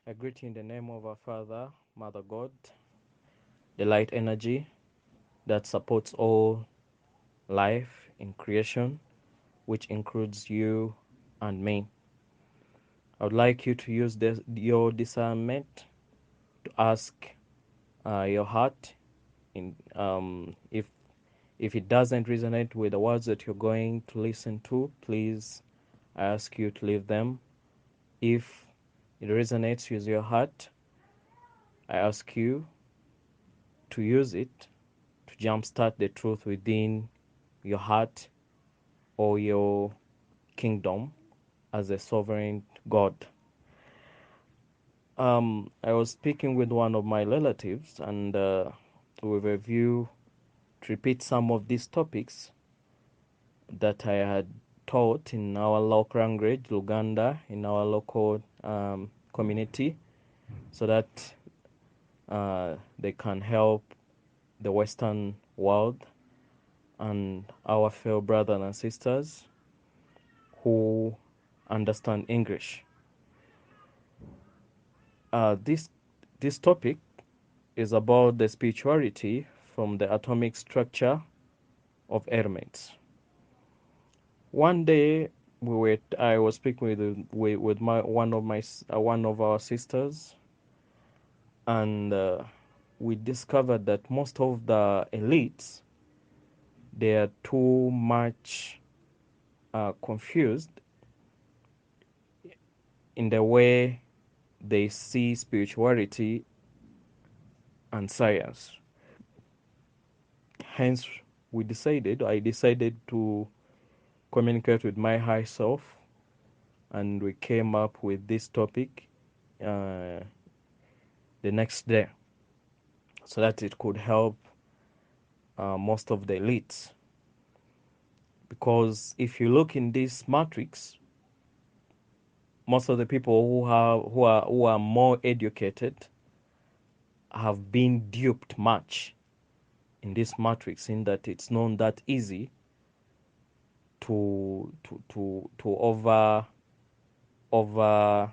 I greet you in the name of our Father, Mother God, the light energy that supports all life in creation, which includes you and me. I would like you to use your discernment to ask your heart. If it doesn't resonate with the words that you're going to listen to, please, I ask you to leave them. If it resonates with your heart, I ask you to use it to jumpstart the truth within your heart or your kingdom as a sovereign God. I was speaking with one of my relatives, and with a view to repeat some of these topics that I had taught in our local language, Luganda, in our local community, so that they can help the Western world and our fellow brothers and sisters who understand English. This topic is about the spirituality from the atomic structure of elements. One day, I was speaking with one of our sisters, and we discovered that most of the elites, they are too much confused in the way they see spirituality and science. Hence, I decided to communicate with my high self, and we came up with this topic uh, the next day so that it could help most of the elites. Because if you look in this matrix, most of the people who are more educated have been duped much in this matrix, in that it's not that easy to over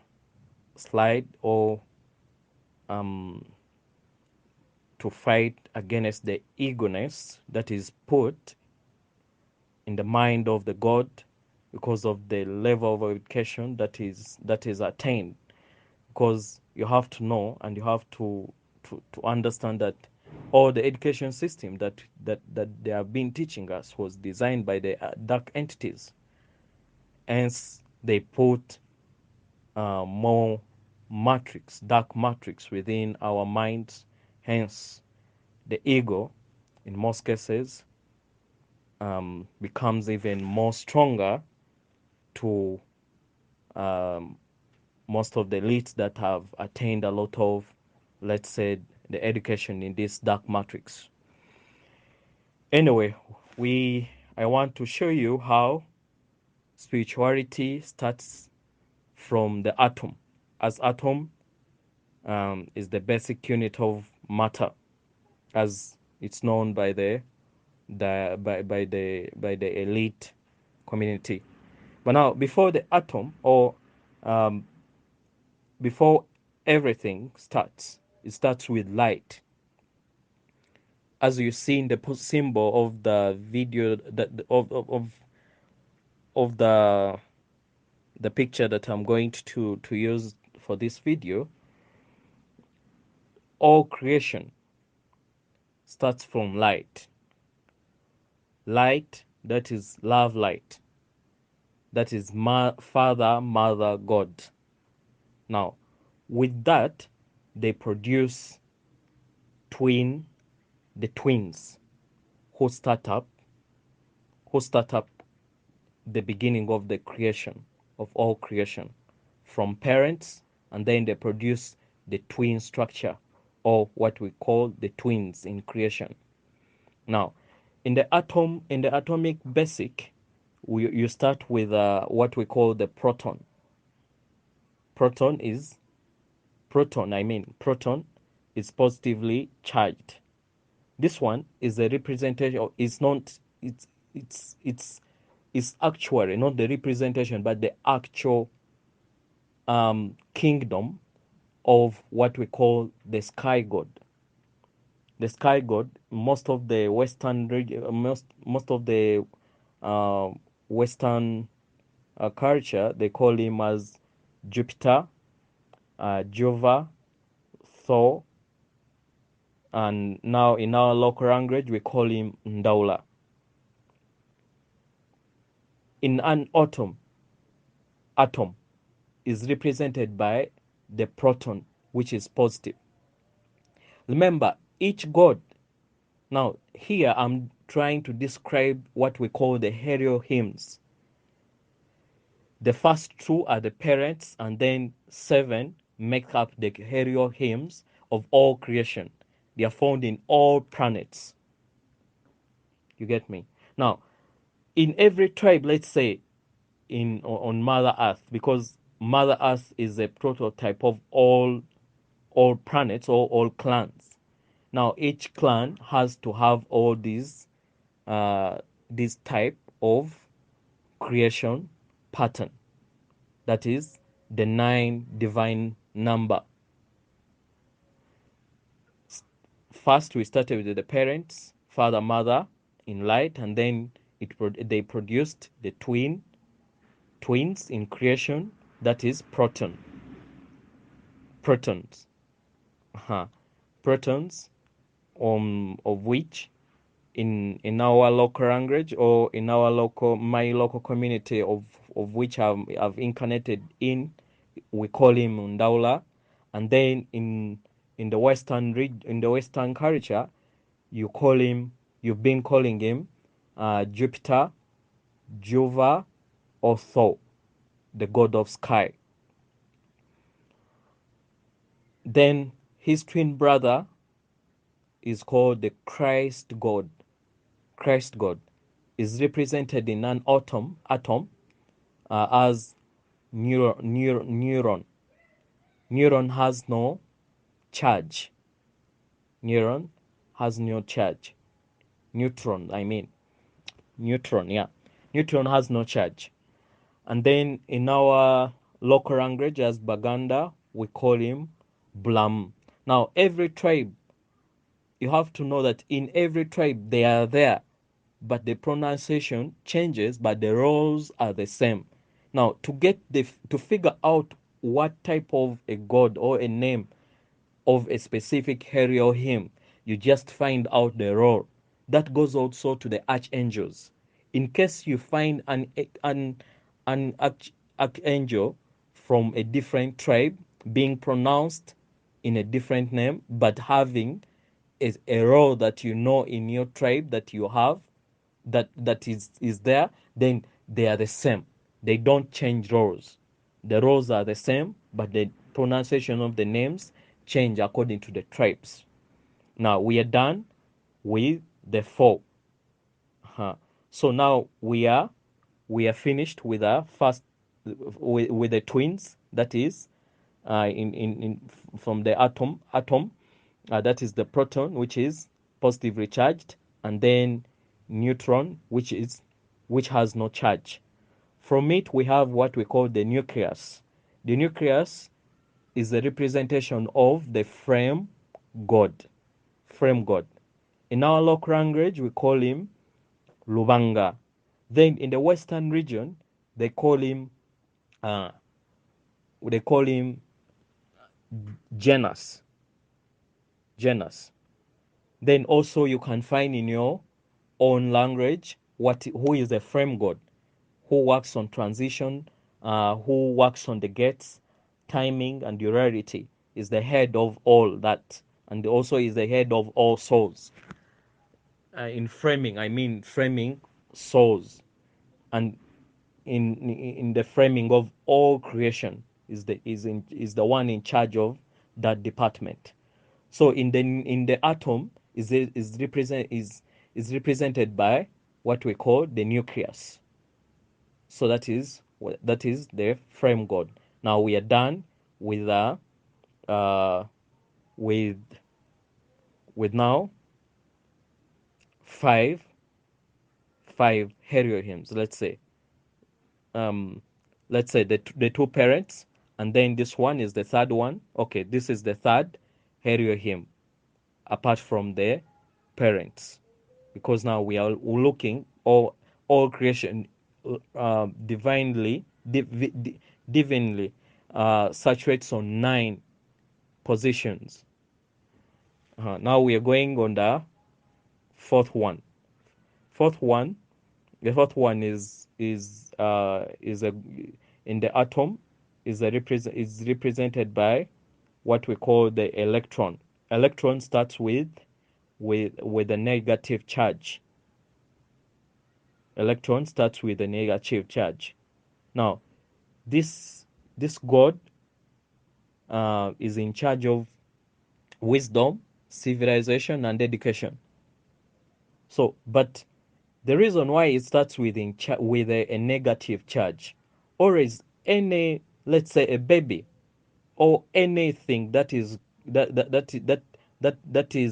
slide or um, to fight against the eagerness that is put in the mind of the God because of the level of education that is attained. Because you have to know, and you have to understand that all the education system that they have been teaching us was designed by the dark entities. Hence, they put more dark matrix within our minds. Hence, the ego, in most cases, becomes even more stronger to um, most of the elites that have attained a lot of, let's say, the education in this dark matrix. Anyway, I want to show you how spirituality starts from the atom, as atom is the basic unit of matter, as it's known by the elite community. But now, before the atom, or um, before everything starts, it starts with light. As you see in the symbol of the video, of the picture that I'm going to use for this video, all creation starts from light. Light, that is love light. That is Father, Mother, God. Now, with that, they produce twin, the twins, who start up, who start up the beginning of the creation, of all creation, from parents, and then they produce the twin structure, or what we call the twins in creation. Now, in the atomic basic, you start with what we call the proton. Proton is proton is positively charged. This one is a representation of, it's not it's actually not the representation, but the actual kingdom of what we call the sky god. The sky god, most of the Western region, most of the uh, Western culture, they call him as Jupiter, Jehovah, Thor, and now in our local language we call him Ndaula. In an atom is represented by the proton, which is positive. Remember, each god. Now, here I'm trying to describe what we call the hero hymns. The first two are the parents, and then seven make up the hero hymns of all creation. They are found in all planets. You get me? Now, in every tribe, let's say in on Mother Earth, because Mother Earth is a prototype of all planets or all clans. Now, each clan has to have all uh, this type of creation pattern. That is the nine divine number. First, we started with the parents, father, mother, in light, and then they produced the twins in creation. That is protons, uh-huh. Protons, of which in our local language or in our my local community of which I've incarnated in, we call him Undaula. And then in the in the Western culture, you've been calling him Jupiter, Jehovah, or Thor, the god of sky. Then his twin brother is called the Christ God. Christ God is represented in an atom as neuron. Neuron has no charge. Neuron has no charge. Neutron, I mean. Neutron, yeah. Neutron has no charge. And then in our local language as Baganda, we call him Blam. Now, every tribe, you have to know that in every tribe they are there, but the pronunciation changes, but the roles are the same. Now, to figure out what type of a god or a name of a specific hero hymn, you just find out the role. That goes also to the archangels. In case you find an archangel from a different tribe being pronounced in a different name, but having a role that you know in your tribe that you have, that is there, then they are the same. They don't change roles. The roles are the same, but the pronunciation of the names change according to the tribes. Now we are done with the four. Uh-huh. So now we are finished with our first with the twins. That is in from the atom. That is the proton, which is positively charged, and then neutron, which has no charge. From it, we have what we call the nucleus. The nucleus is the representation of the frame god. Frame god. In our local language, we call him Lubanga. Then in the western region, they call him uh, they call him Janus. Janus. Then also you can find in your own language who is the frame god, who works on transition, who works on the gates, timing, and duality, is the head of all that, and also is the head of all souls. In framing, I mean framing souls, and in the framing of all creation is the one in charge of that department. So in the atom is represented by what we call the nucleus. So that is the frame god. Now we are done with uh with with now five hero hymns. Let's say the two parents and then this one is the third one. Okay, this is the third Elohim, apart from the parents, because now we are looking all creation divinely saturates on 9 positions. Now we are going on the fourth one. Fourth one, the fourth one is a in the atom is represented by what we call the electron. Electron starts with a negative charge. Electron starts with a negative charge. Now, this God is in charge of wisdom, civilization, and education. So, but the reason why it starts with a negative charge, or is any, let's say, a baby, or anything that is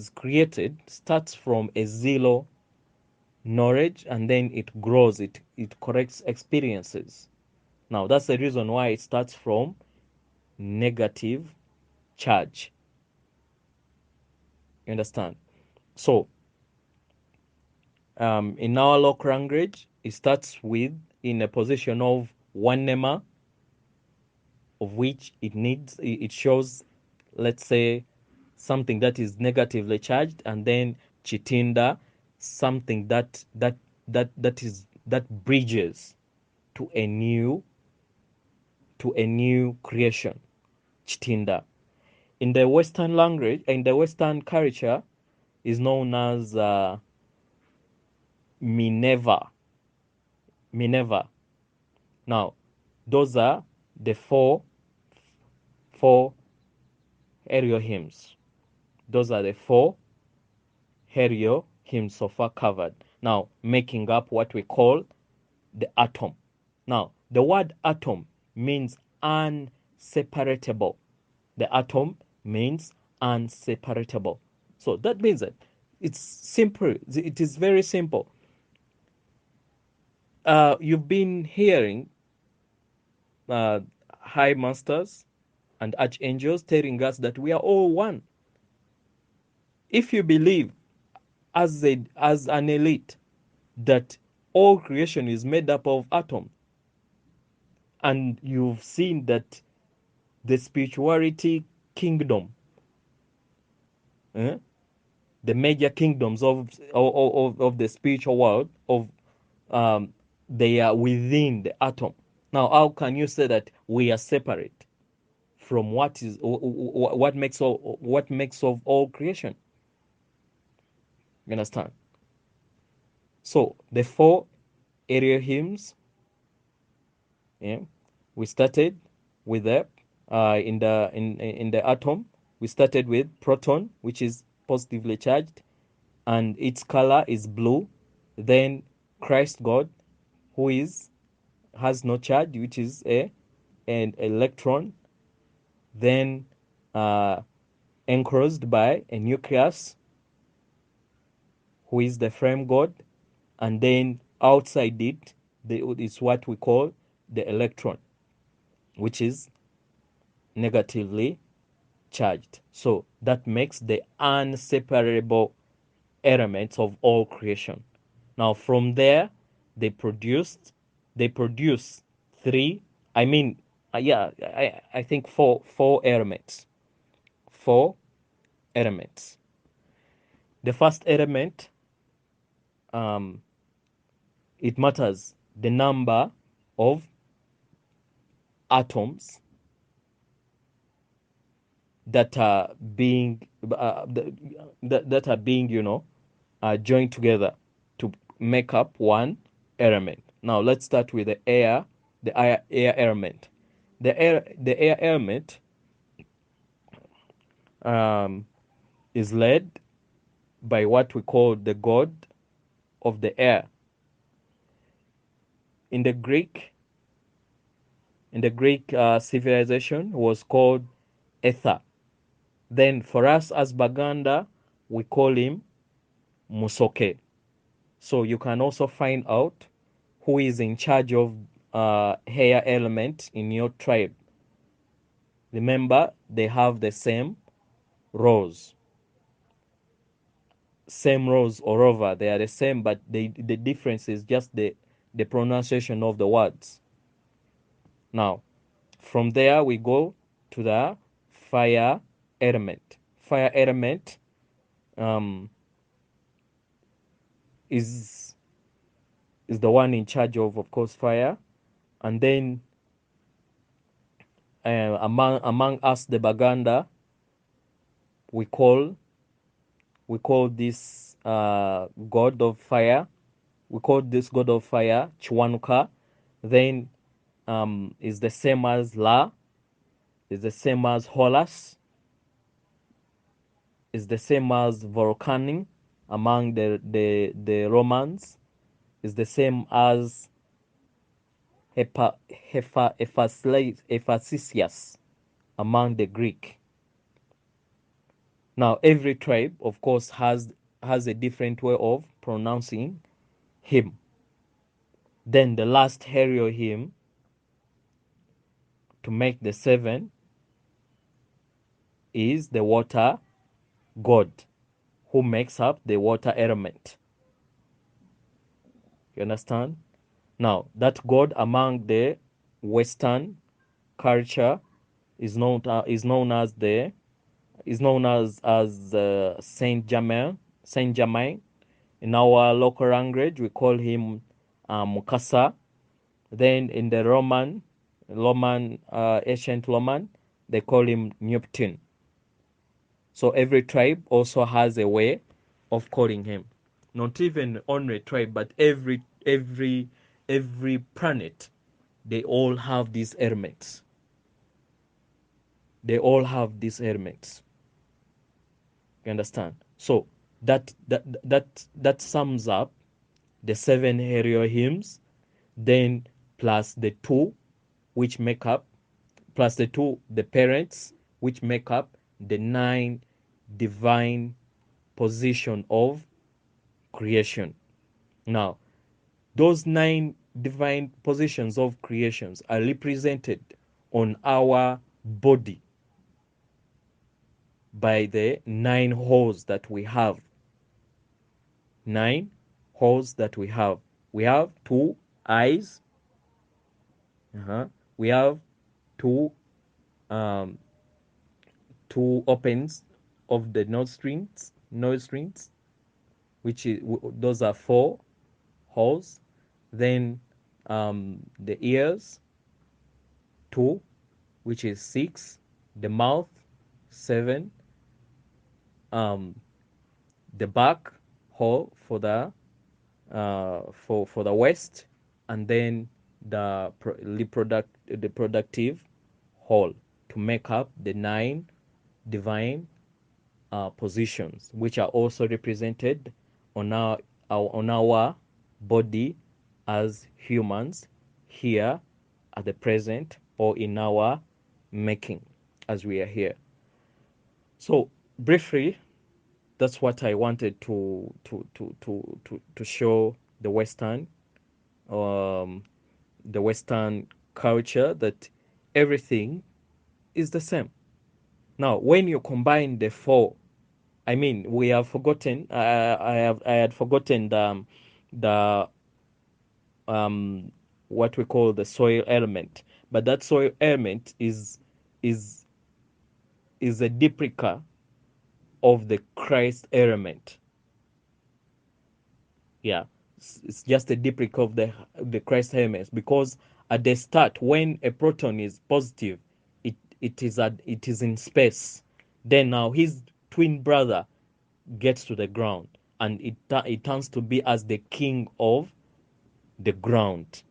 created starts from a zero knowledge, and then it grows, it corrects experiences. Now that's the reason why it starts from negative charge. You understand? So in our local language, it starts with in a position of one nema, of which it shows, let's say, something that is negatively charged, and then chitinda, something that bridges to a new creation, chitinda. In the Western language, in the Western culture, is known as Minerva. Minerva. Now, those are the four Elohims. Those are the four Elohim so far covered. Now, making up what we call the atom. Now, the word atom means unseparatable. The atom means unseparatable. So that means that it's simple. It is very simple. You've been hearing uh, high masters and archangels telling us that we are all one. If you believe as an elite that all creation is made up of atoms, and you've seen that the spirituality kingdom, eh, the major kingdoms of the spiritual world, they are within the atom. Now, how can you say that we are separate from what makes of all creation? You understand? So the four area hymns, yeah, we started with that in the atom. We started with proton, which is positively charged, and its color is blue. Then Christ God, who has no charge, which is an electron. Then uh, enclosed by a nucleus, who is the flame God, and then outside it, is what we call the electron, which is negatively charged. So that makes the unseparable elements of all creation. Now from there, they produce three. I mean, I think four elements. Four elements. The first element, um, it matters the number of atoms that are being that are being joined together to make up one element. Now let's start with the air element. The air element um, is led by what we call the god of the air. In the Greek, civilization was called Ether. Then for us as Baganda, we call him Musoke. So you can also find out who is in charge of hair element in your tribe. Remember, they have the rows, same rows all over. They are the same, but the difference is just the pronunciation of the words. Now, from there we go to the fire element. Fire element um, is the one in charge of course, fire. And then among us, the Baganda, we call this god of fire. We call this god of fire Chwanuka. Then is the same as La, is the same as Horus, is the same as Volcanic among the Romans, is the same as Hephaestus among the Greek. Now, every tribe, of course, has a different way of pronouncing him. Then the last him to make the seven is the water god, who makes up the water element. You understand? Now, that god among the Western culture is known as Saint Germain. Saint Germain. In our local language, we call him Mukasa. Then in the ancient Roman, they call him Neptune. So every tribe also has a way of calling him. Not even only tribe, but every planet, they all have these elements. They all have these elements. You understand? So that sums up the seven hero hymns, then plus the two which make up, plus the parents which make up the nine divine position of creation. Now, those nine divine positions of creations are represented on our body by the nine holes that we have. Nine holes that we have. We have two eyes. We have two um, two opens of the nostrils, which is those are four holes. Then the ears, two, which is six. The mouth, seven. Um, the back hole for the waist, and then the productive hole to make up the nine divine positions, which are also represented on our body as humans here at the present, or in our making as we are here. So briefly, that's what I wanted to show um, the Western culture, that everything is the same. Now, when you combine the four, I mean, we have forgotten. I had forgotten the what we call the soil element, but that soil element is is a duplica of the Christ element. Yeah, it's just a duplica of the Christ element, because at the start, when a proton is positive, it is in space. Then now his twin brother gets to the ground, and it turns to be as the king of the ground.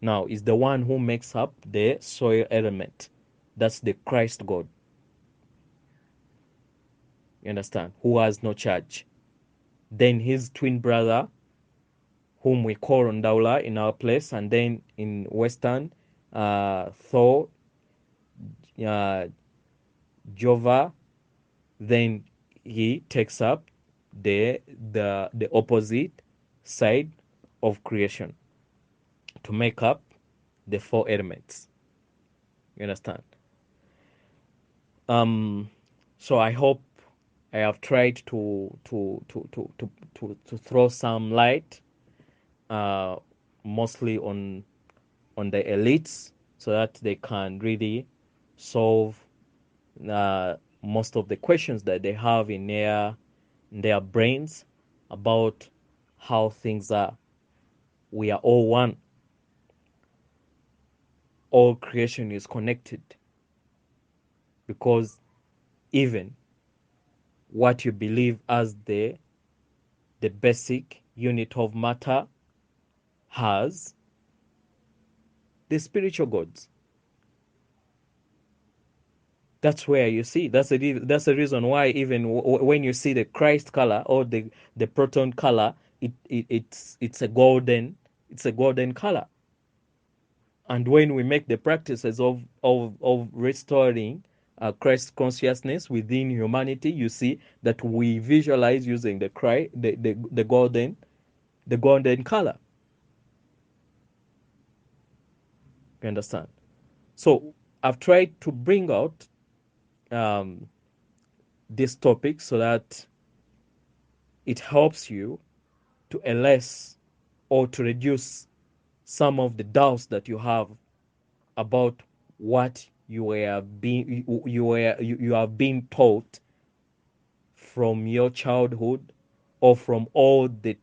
Now is the one who makes up the soil element. That's the Christ God. You understand? Who has no charge. Then his twin brother, whom we call Ondaula in our place, and then in Western, Thor, uh, Jova. Then he takes up the opposite side of creation to make up the four elements. You understand? Um, so I hope I have tried to throw some light, uh, mostly on the elites, so that they can really solve most of the questions that they have in their brains about how things are. We are all one. All creation is connected, because even what you believe as the basic unit of matter has the spiritual gods. That's where you see. That's the reason why even when you see the Christ color or the proton color, it's a golden, it's a golden color. And when we make the practices of restoring Christ consciousness within humanity, you see that we visualize using the golden color. You understand? So I've tried to bring out um, this topic so that it helps you to allay or to reduce some of the doubts that you have about what you have been taught from your childhood, or from all the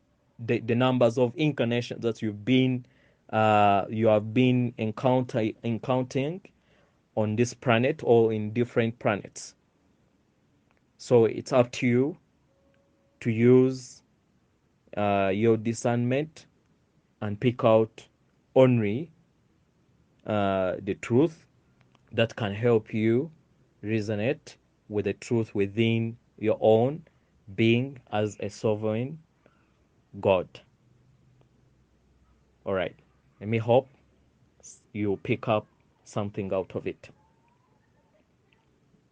numbers of incarnations that you have been encountering on this planet or in different planets. So it's up to you to use your discernment and pick out only the truth that can help you resonate with the truth within your own being as a sovereign God. All right. Let me hope you pick up something out of it.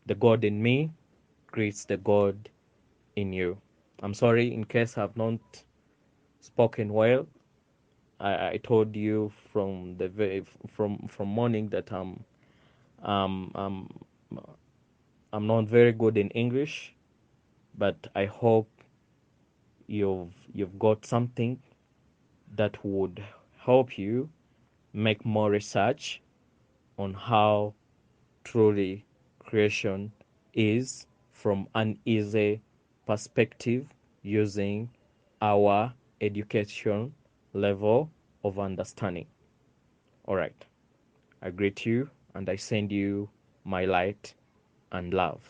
The God in me greets the God in you. I'm sorry in case I've not spoken well. I told you from the from morning that um, um, I'm not very good in English, but I hope you've got something that would help you make more research on how truly creation is from an easy perspective, using our education level of understanding. All right. I greet you and I send you my light and love.